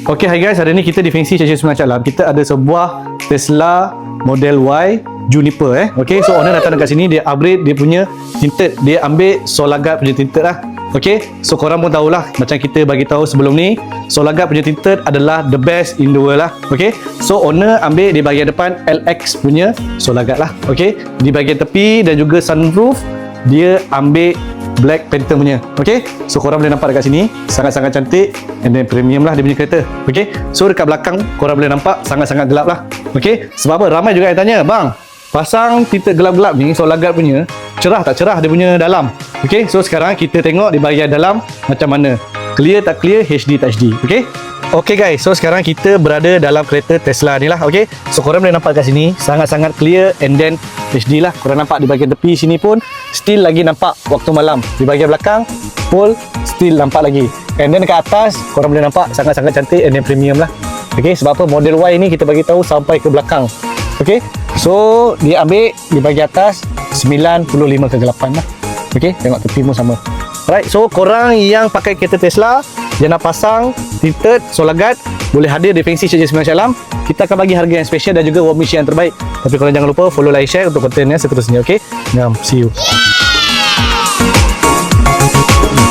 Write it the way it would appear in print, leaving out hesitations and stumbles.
Okay, hi guys, hari ni kita di Fengsi Charger 9 Calam. Kita ada sebuah Tesla Model Y Juniper Okay, so owner datang dekat sini, dia upgrade dia punya tinted. Dia ambil Solagat punya tinted lah. Okay, so korang pun tahulah, macam kita bagi tahu sebelum ni, Solagat punya tinted adalah the best in the world lah. Okay, so owner ambil di bahagian depan LX punya Solagat lah. Okay, di bahagian tepi dan juga sunroof dia ambil Black Phantom punya. Okay, so korang boleh nampak dekat sini, sangat-sangat cantik and then premium lah dia punya kereta. Okay, so dekat belakang korang boleh nampak sangat-sangat gelap lah. Okay, sebab apa? Ramai juga yang tanya, bang, pasang tinted gelap-gelap ni, Solagat punya, cerah tak cerah dia punya dalam? Okay, so sekarang kita tengok di bahagian dalam macam mana, clear tak clear, HD tak HD. Okay, okay guys, so sekarang kita berada dalam kereta Tesla ni lah. Okay, so korang boleh nampak kat sini sangat-sangat clear and then HD lah. Korang nampak di bahagian tepi sini pun still lagi nampak waktu malam. Di bahagian belakang pun still nampak lagi. And then dekat atas korang boleh nampak sangat-sangat cantik and then premium lah. Okay, sebab apa? Model Y ni kita bagi tahu sampai ke belakang. Okay, so dia ambil di bahagian atas 95 kegelapan lah. Okay, tengok tepi pun sama. Alright, so korang yang pakai kereta Tesla yang nak pasang tinted Solagat boleh hadir di Fengsi Charger 9 Calam. Kita akan bagi harga yang special dan juga warm yang terbaik. Tapi korang jangan lupa follow, like, share untuk konten yang seterusnya. Okay, see you.